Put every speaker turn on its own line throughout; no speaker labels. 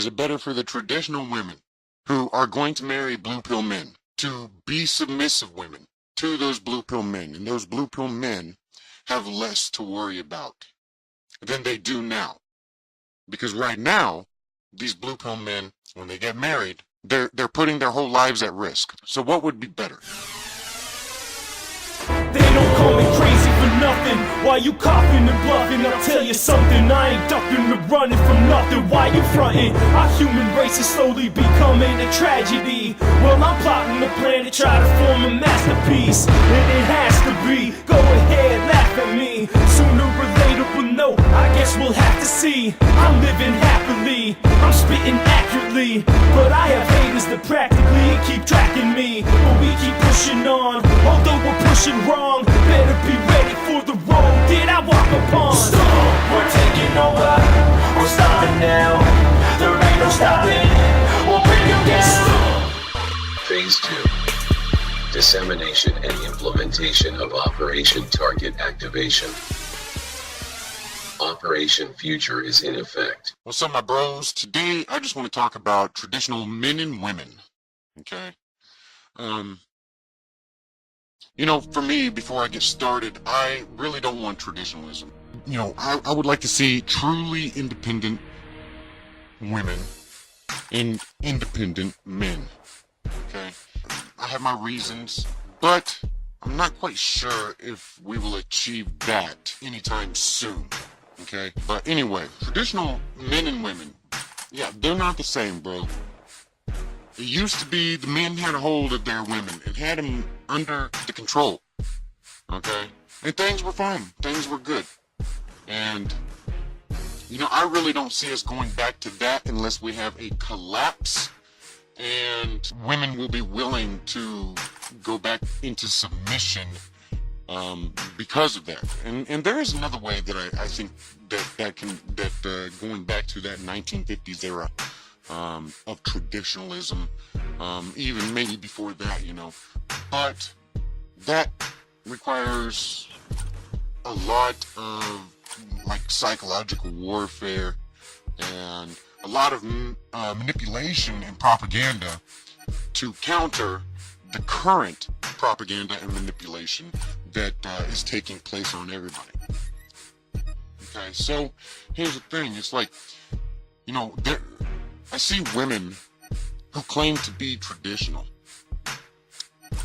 Is it better for the traditional women who are going to marry blue pill men to be submissive women to those blue pill men? And those blue pill men have less to worry about than they do now. Because right now, these blue pill men, when they get married, they're putting their whole lives at risk. So what would be better?
They don't call me crazy for nothing. Why you coughing and bluffing? I'll tell you something, I ain't ducking or running from nothing. Why you fronting? Our human race is slowly becoming a tragedy. Well, I'm plotting a plan to try to form a masterpiece, and it has to be. Go ahead, laugh at me. Sooner or later we'll know, I guess we'll have to see. I'm living happily, I'm spitting accurately, but I have haters that practically keep tracking me. But we keep pushing on, although we're pushing wrong. Better be ready for the road that I walk upon. Stop, we're taking over, we're starting now. There ain't no stopping, we'll bring you down.
Phase 2. Dissemination and implementation of Operation Target Activation. Operation Future is in effect.
What's up, my bros? Today, I just want to talk about traditional men and women. Okay? You know, for me, before I get started, I really don't want traditionalism. You know, I would like to see truly independent women and independent men. Okay? I have my reasons, but I'm not quite sure if we will achieve that anytime soon. Okay? But anyway, traditional men and women, yeah, they're not the same, bro. It used to be the men had a hold of their women and had them under the control. Okay? And things were fine. Things were good. And, you know, I really don't see us going back to that unless we have a collapse and women will be willing to go back into submission because of that. And there is another way that I think that going back to that 1950s era of traditionalism, even maybe before that, you know, but that requires a lot of like psychological warfare and a lot of manipulation and propaganda to counter the current propaganda and manipulation that is taking place on everybody. Okay, so here's the thing, it's like, you know, I see women who claim to be traditional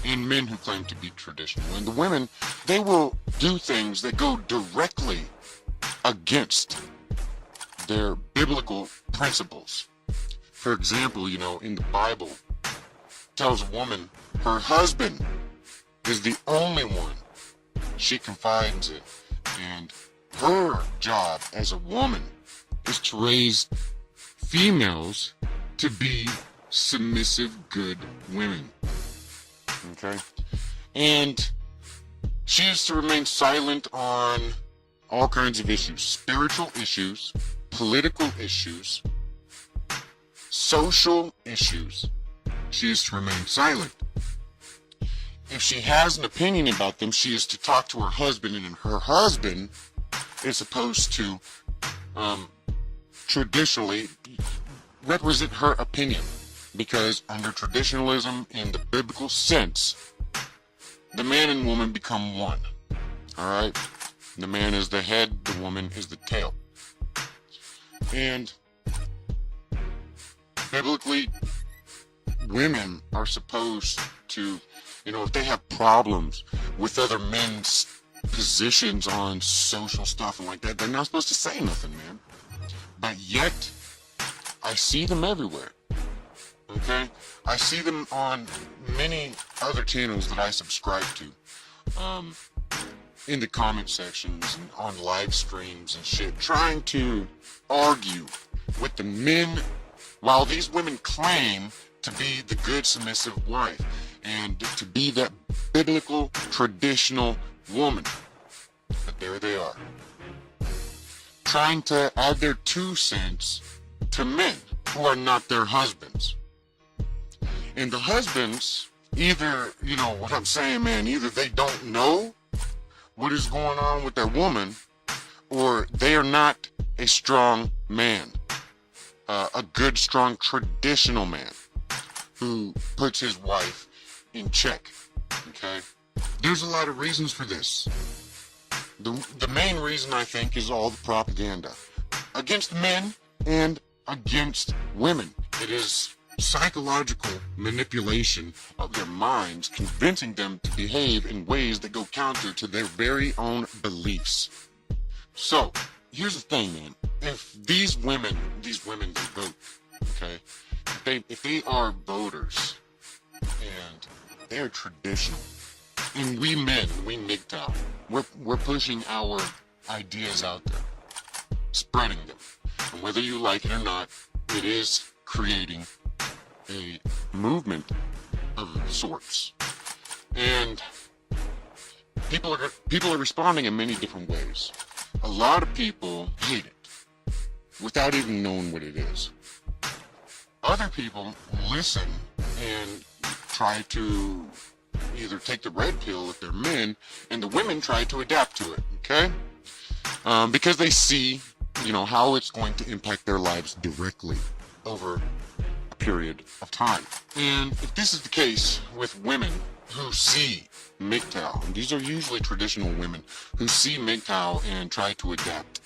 and men who claim to be traditional, and the women, they will do things that go directly against their biblical principles. For example, you know, in the Bible, it tells a woman her husband is the only one she confides in, and her job as a woman is to raise females to be submissive, good women. Okay? And she is to remain silent on all kinds of issues, spiritual issues, political issues, social issues. She is to remain silent. If she has an opinion about them, she is to talk to her husband, and her husband is supposed to traditionally represent her opinion, because under traditionalism, in the biblical sense, the man and woman become one. Alright? The man is the head, the woman is the tail. And biblically, women are supposed to, you know, if they have problems with other men's positions on social stuff and like that, they're not supposed to say nothing, man. But yet, I see them everywhere. Okay? I see them on many other channels that I subscribe to. In the comment sections and on live streams and shit, trying to argue with the men, while these women claim to be the good submissive wife and to be that biblical traditional woman. But there they are, trying to add their 2 cents to men who are not their husbands. And the husbands, either, you know what I'm saying, man, either they don't know what is going on with their woman, or they are not a strong man. a good, strong, traditional man who puts his wife in check. Okay? There's a lot of reasons for this. The main reason, I think, is all the propaganda against men and against women. It is psychological manipulation of their minds, convincing them to behave in ways that go counter to their very own beliefs. So, here's the thing, man. If these women they vote, okay? If they are voters and they're traditional, and we men, we MGTOW, we're pushing our ideas out there, spreading them. And whether you like it or not, it is creating a movement of sorts. And people are responding in many different ways. A lot of people hate it without even knowing what it is. Other people listen and try to either take the red pill if they're men, and the women try to adapt to it, okay? Because they see, how it's going to impact their lives directly over a period of time. And if this is the case with women who see MGTOW, and these are usually traditional women who see MGTOW and try to adapt,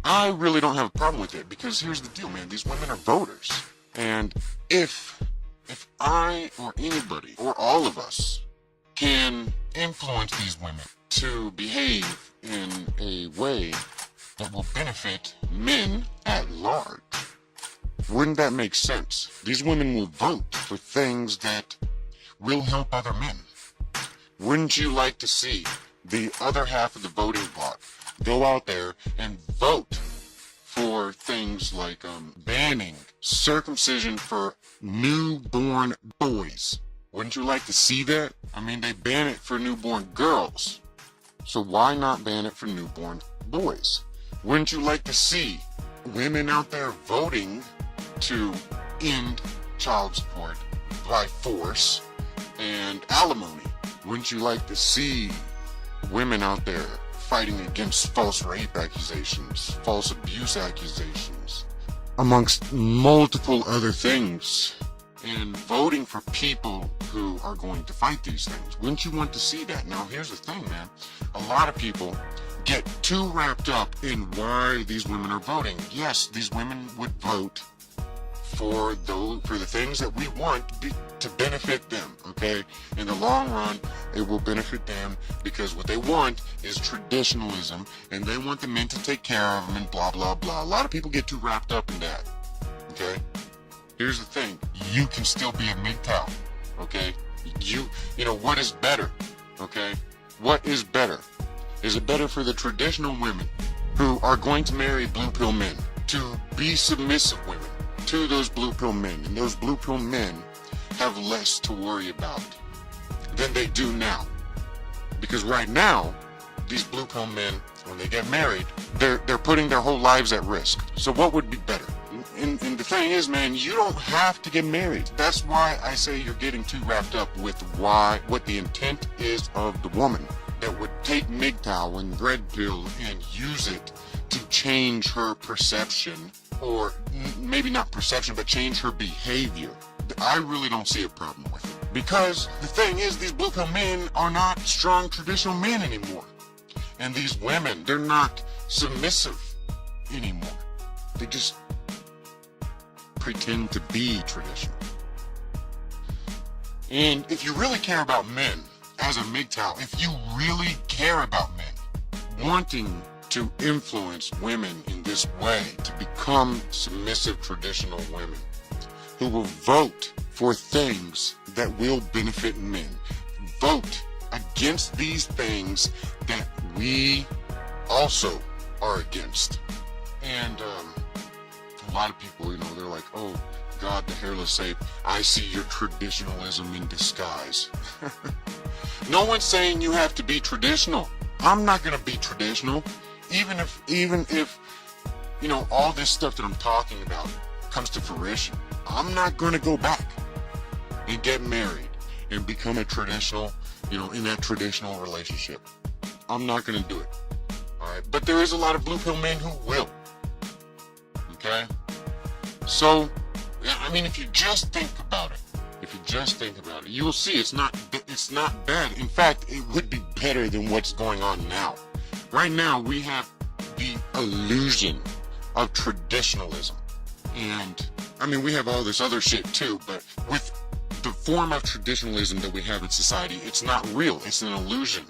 I really don't have a problem with it, because here's the deal, man. These women are voters. And if I or anybody or all of us can influence these women to behave in a way that will benefit men at large, wouldn't that make sense? These women will vote for things that will help other men. Wouldn't you like to see the other half of the voting bloc go out there and vote for things like banning circumcision for newborn boys? Wouldn't you like to see that? I mean, they ban it for newborn girls, so why not ban it for newborn boys? Wouldn't you like to see women out there voting to end child support by force and alimony? Wouldn't you like to see women out there fighting against false rape accusations, false abuse accusations, amongst multiple other things, and voting for people who are going to fight these things? Wouldn't you want to see that? Now, here's the thing, man. A lot of people get too wrapped up in why these women are voting. Yes, these women would vote for the things that we want to benefit them, okay? In the long run, it will benefit them because what they want is traditionalism, and they want the men to take care of them and blah, blah, blah. A lot of people get too wrapped up in that, okay? Here's the thing. You can still be a MGTOW, okay? What is better, okay? What is better? Is it better for the traditional women who are going to marry blue pill men to be submissive women to those blue pill men, and those blue pill men have less to worry about than they do now? Because right now, these blue pill men, when they get married, they're putting their whole lives at risk. So what would be better? And the thing is, man, you don't have to get married. That's why I say you're getting too wrapped up with what the intent is of the woman that would take MGTOW and red pill and use it to change her perception, or maybe not perception, but change her behavior. I really don't see a problem with it. Because the thing is, these blue pill men are not strong traditional men anymore. And these women, they're not submissive anymore. They just pretend to be traditional. And if you really care about men, as a MGTOW, if you really care about men wanting to influence women in this way to become submissive traditional women who will vote for things that will benefit men, vote against these things that we also are against. And a lot of people, they're like, oh God, the hairless ape, I see your traditionalism in disguise. No one's saying you have to be traditional. I'm not gonna be traditional. Even if all this stuff that I'm talking about comes to fruition, I'm not gonna go back and get married and become a traditional, in that traditional relationship. I'm not gonna do it. Alright, but there is a lot of blue pill men who will. Okay? So, yeah, I mean, if you just think about it, you will see it's not bad. In fact, it would be better than what's going on now. Right now, we have the illusion of traditionalism. And, I mean, we have all this other shit too, but with the form of traditionalism that we have in society, it's not real. It's an illusion.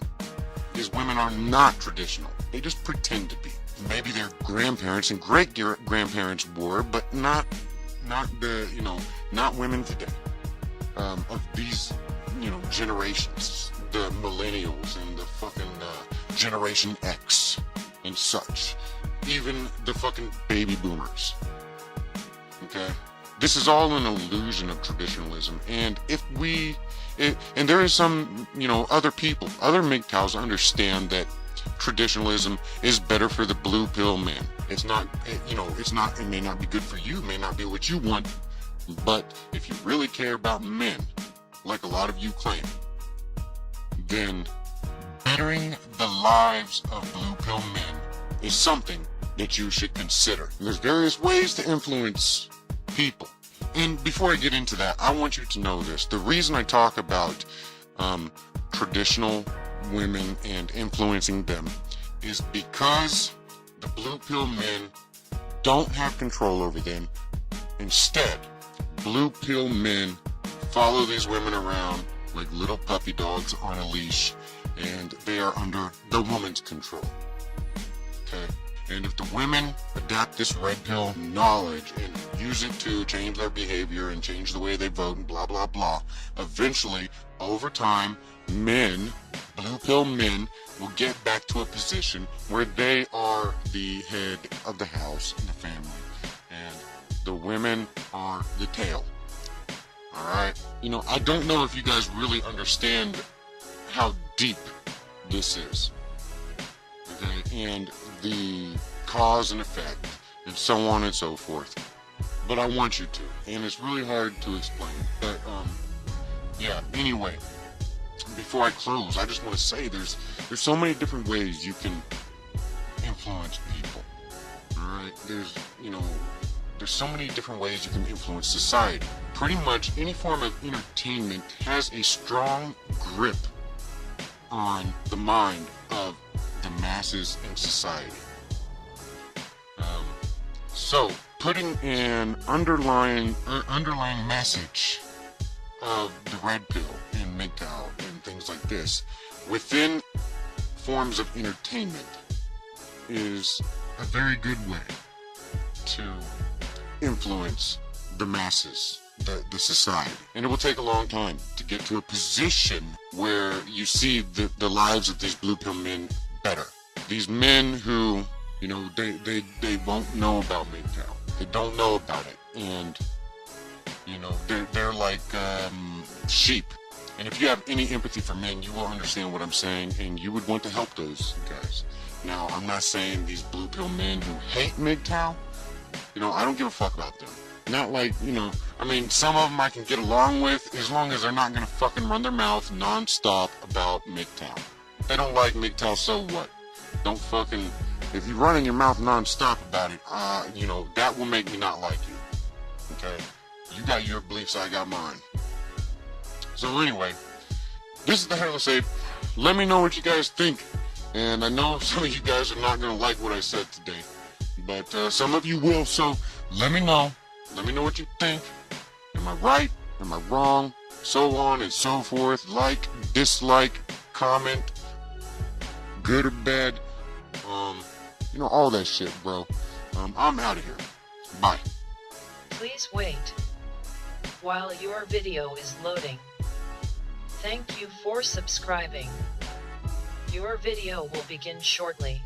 These women are not traditional. They just pretend to be. Maybe their grandparents and great-grandparents were, but not women today. Of these, generations, the millennials and the fucking Generation X and such, even the fucking baby boomers. Okay, this is all an illusion of traditionalism, and and there is some, other people, other MGTOWs understand that traditionalism is better for the blue pill man. It's not, it may not be good for you, may not be what you want, but if you really care about men, like a lot of you claim, then bettering the lives of blue pill men is something that you should consider. And there's various ways to influence people. And before I get into that, I want you to know this. The reason I talk about traditional women and influencing them is because the blue pill men don't have control over them. Instead, blue pill men follow these women around like little puppy dogs on a leash, and they are under the woman's control. Okay? And if the women adapt this red pill knowledge and use it to change their behavior and change the way they vote and blah, blah, blah, eventually, over time, men, blue pill men, will get back to a position where they are the head of the house and the family, and the women are the tail. Alright? I don't know if you guys really understand how deep this is. Okay? And the cause and effect, and so on and so forth. But I want you to, and it's really hard to explain. But yeah. Anyway, before I close, I just want to say there's so many different ways you can influence people. All right, there's so many different ways you can influence society. Pretty much any form of entertainment has a strong grip on the mind of the masses in society. So putting an underlying message of the red pill and MGTOW and things like this within forms of entertainment is a very good way to influence the masses, the society. And it will take a long time to get to a position where you see the lives of these blue pill men better. These men who, they won't know about MGTOW. They don't know about it. And, they're like sheep. And if you have any empathy for men, you will understand what I'm saying, and you would want to help those guys. Now, I'm not saying these blue pill men who hate MGTOW, I don't give a fuck about them. Not like, some of them I can get along with as long as they're not gonna fucking run their mouth non-stop about MGTOW. If they don't like MGTOW, so what? Don't fucking, if you're running your mouth non-stop about it, that will make me not like you. Okay? You got your beliefs, I got mine. So anyway, this is the Hairless Ape. Let me know what you guys think. And I know some of you guys are not gonna like what I said today, but some of you will, so let me know. Let me know what you think. Am I right? Am I wrong? So on and so forth. Like, dislike, comment, good or bad. All that shit, bro. I'm out of here. Bye.
Please wait while your video is loading. Thank you for subscribing. Your video will begin shortly.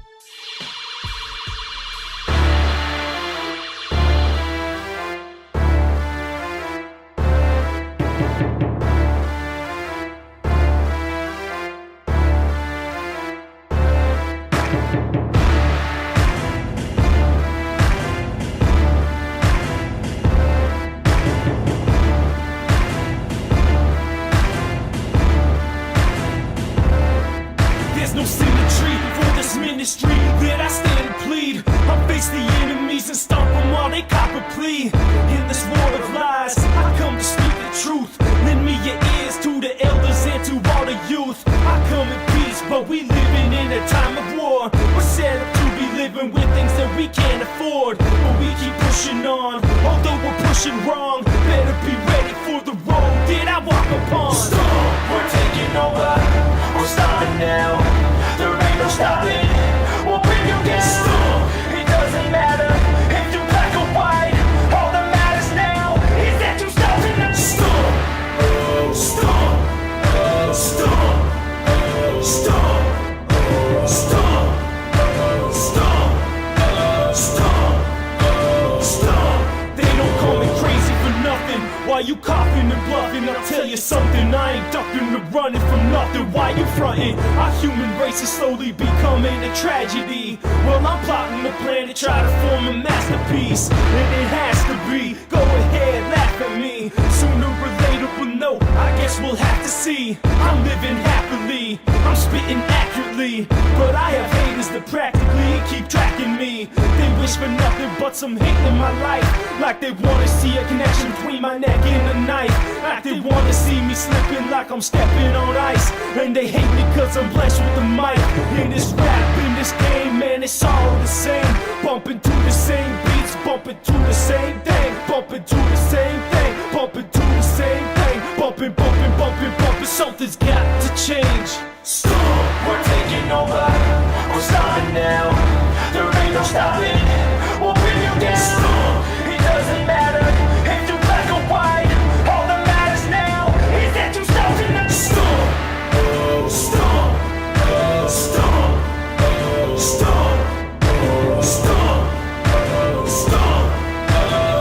There's no symmetry for this ministry that I stand to plead. I face the enemies and stomp them while they cop a plea. but we living in a time of war. We're set up to be living with things that we can't afford, but we keep pushing on, although we're pushing wrong. Better be ready for the road that I walk upon.
Stop, we're taking over, we're starting now. There ain't no stopping, we'll bring you down. Stop, it doesn't matter if you're black or white. All that matters now is that you stop tonight. Stop, stop, stop, stop, stop, stop, stop, stop.
They don't call me crazy for nothing. Why you coughing and bluffing? I'll tell you something, I ain't ducking or running from nothing. Why you fronting? Our human race is slowly becoming a tragedy. Well, I'm plotting a plan to try to form a masterpiece, and it has to be. Go ahead, laugh at me. Sooner or later we'll know, I guess we'll have to see. I'm living happily, I'm spitting accurately, but I have haters that practically keep tracking me. They wish for nothing but some hate in my life, like they wanna see a connection between my neck and a knife, like they wanna see me slipping like I'm stepping on ice. And they hate me cause I'm blessed with the mic. In this rap, in this game, man, it's all the same. Bumping to the same beats, bumping to the same thing, bumping to the same thing, bumping to the same thing, bumping, bumping, bumping, bumping. Something's got to change.
Stop, we're taking over, we're starting now. There ain't no stopping, we'll bring you down. Stop, it doesn't matter if you're black or white. All that matters now is that you stop tonight. Stop, stop, stop, stop, stop, stop,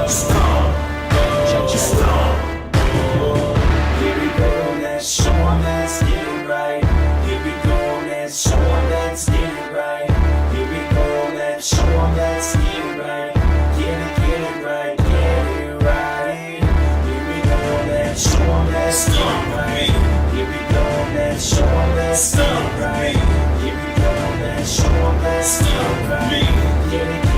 stop, stop. Here we go, let's show 'em let's get it right. Here we go, let's show 'em let's get it right. Here we go, let's show 'em let's get it right. Get it right, get it right. Here we go, let's show 'em let's get it right. Here we go, let's show 'em let's get it right. Here we go, let's show 'em let's get it right. Get it